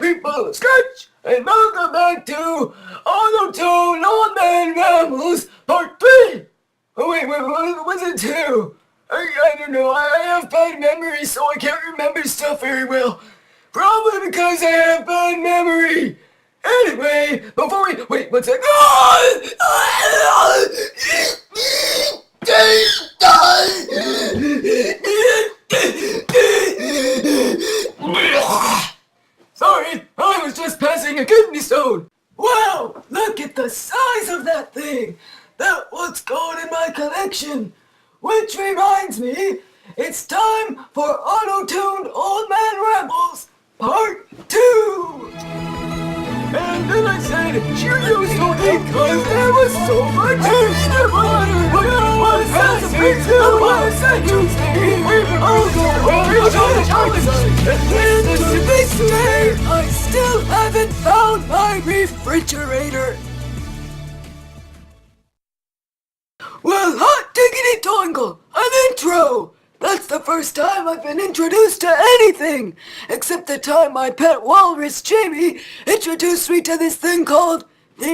people, Sketch, and welcome back to Autotuned Old Man Rambles Part 3! Oh wait, what was it 2? I don't know, I have bad memory, so I can't remember stuff very well. Probably because I have bad memory. Anyway, before we... Wait, what's that? Sorry, I was just passing a kidney stone. Wow, look at the size of that thing. That's what's going in my collection. Which reminds me, it's time for Auto-Tuned Old Man Rambles Part 2. And then I said, Cheerios don't eat because there was so much peanut butter. But what has a big deal? What said you say? And to this day, I still haven't found my refrigerator. Well, hot diggity doingle, an intro! That's the first time I've been introduced to anything, except the time my pet walrus Jamie introduced me to this thing called the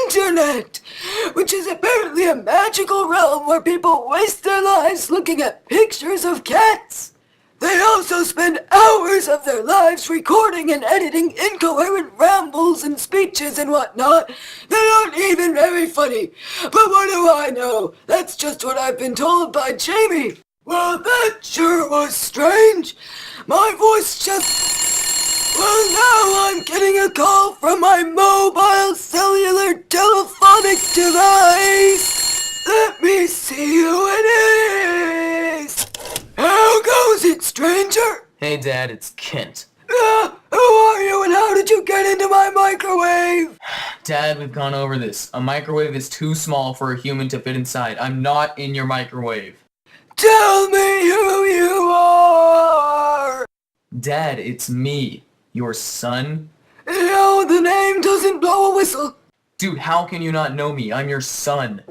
Internet, which is apparently a magical realm where people waste their lives looking at pictures of cats. They also spend hours of their lives recording and editing incoherent rambles and speeches and whatnot that aren't even very funny. But what do I know? That's just what I've been told by Jamie. Well, that sure was strange. My voice just... Well, now I'm getting a call from my mobile cellular telephonic device. Let me see who it is. How goes it, stranger? Hey, Dad, it's Kent. Who are you and how did you get into my microwave? Dad, we've gone over this. A microwave is too small for a human to fit inside. I'm not in your microwave. Tell me who you are! Dad, it's me. Your son? No, the name doesn't blow a whistle. Dude, how can you not know me? I'm your son.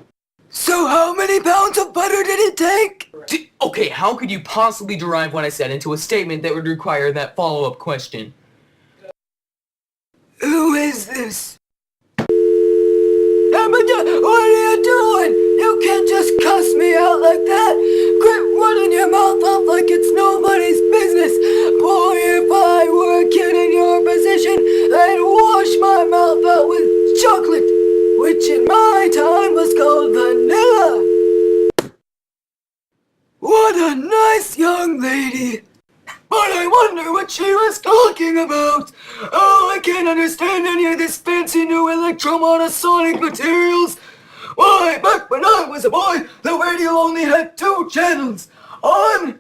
So how many pounds of butter did it take? Okay, how could you possibly derive what I said into a statement that would require that follow-up question? Who is this? What are you doing? You can't just cuss me out like that. Quit running your mouth off like it's nobody's business. Boy, if I were a kid in your position, I'd wash my mouth out with chocolate, which in my time was called vanilla. What a nice young lady. But I wonder what she was talking about. Oh, I can't understand any of this fancy new electromonosonic materials. Why, back when I was a boy, the radio only had 2 channels, on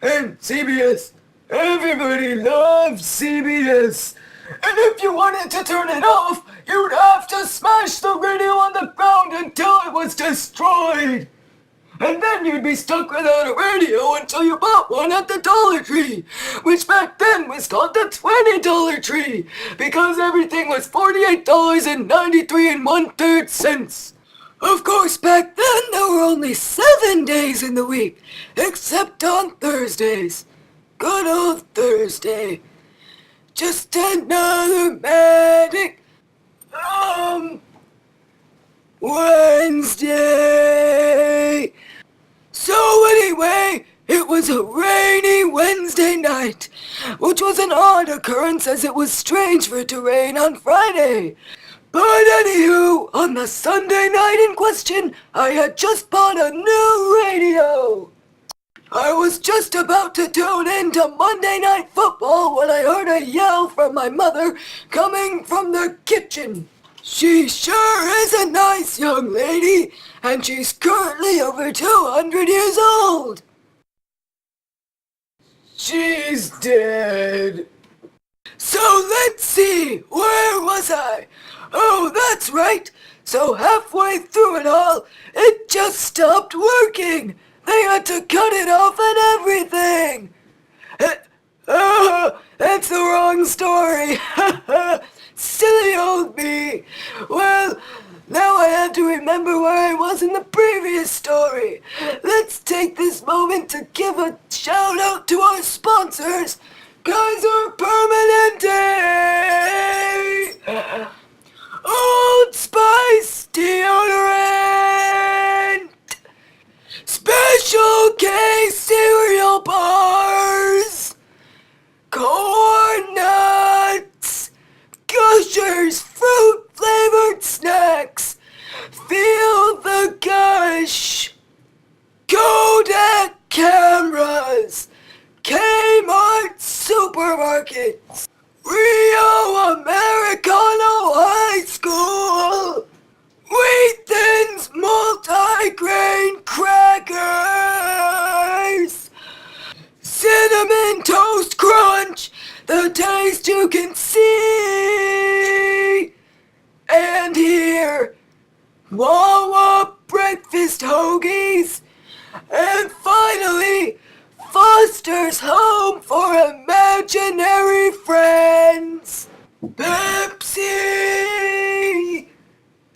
and CBS. Everybody loved CBS. And if you wanted to turn it off, you'd have to smash the radio on the ground until it was destroyed. And then you'd be stuck without a radio until you bought one at the Dollar Tree, which back then was called the $20 Tree, because everything was $48.93 1/3. Of course, back then there were only 7 days in the week, except on Thursdays. Good old Thursday. Just another manic, Wednesday. So anyway, it was a rainy Wednesday night, which was an odd occurrence as it was strange for it to rain on Friday. But anywho, on the Sunday night in question, I had just bought a new radio. I was just about to tune in to Monday Night Football when I heard a yell from my mother coming from the kitchen. She sure is a nice young lady, and she's currently over 200 years old. She's dead. So let's see, where was I? Oh, that's right. So halfway through it all, it just stopped working. They had to cut it off and everything. That's the wrong story. Silly old me. Well, now I have to remember where I was in the previous story. Let's take this moment to give a shout out to our sponsors, Kaiser Permanente! It's Rio Americano High School! Wheat Thins multi-grain crackers! Cinnamon Toast Crunch! The taste you can see and hear! Wawa breakfast hoagies! And finally, Foster's Home for Imaginary Friends! Pepsi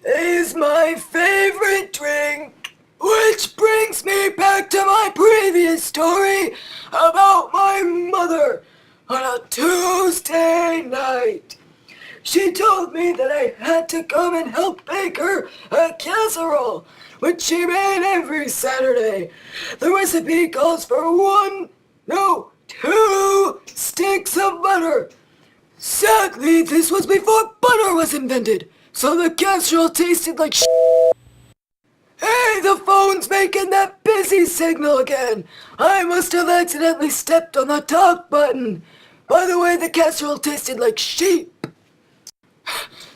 is my favorite drink, which brings me back to my previous story about my mother on a Tuesday night. She told me that I had to come and help bake her a casserole, which she made every Saturday. The recipe calls for 2 sticks of butter. Sadly, this was before butter was invented, so the casserole tasted like sh**. Hey, the phone's making that busy signal again. I must have accidentally stepped on the talk button. By the way, the casserole tasted like sheep.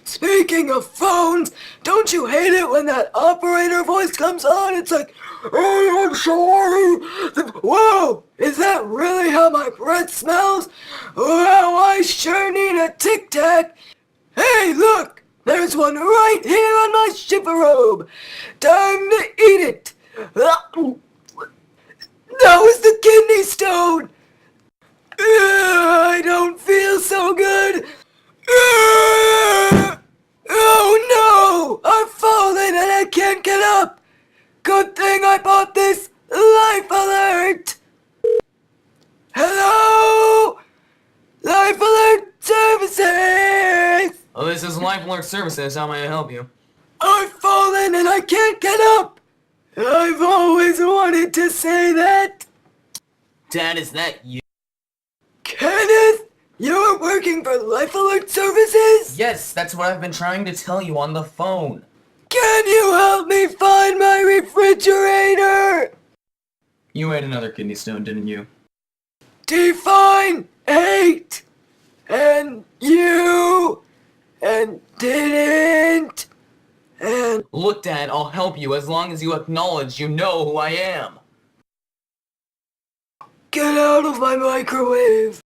Speaking of phones, don't you hate it when that operator voice comes on? It's like, hey, I'm sorry. Whoa, is that really how my breath smells? Well, I sure need a Tic Tac. Hey, look, there's one right here on my shiver robe. Time to eat it. That was the kidney stone. I don't feel so good. Oh no! I've fallen and I can't get up! Good thing I bought this Life Alert! Hello? Life Alert Services! Oh, this is Life Alert Services. How may I help you? I've fallen and I can't get up! I've always wanted to say that! Dad, is that you? Kenneth? You're working for Life Alert Services? Yes, that's what I've been trying to tell you on the phone. Can you help me find my refrigerator? You ate another kidney stone, didn't you? Define 8 and you and didn't and Look, Dad, I'll help you as long as you acknowledge you know who I am. get out of my microwave.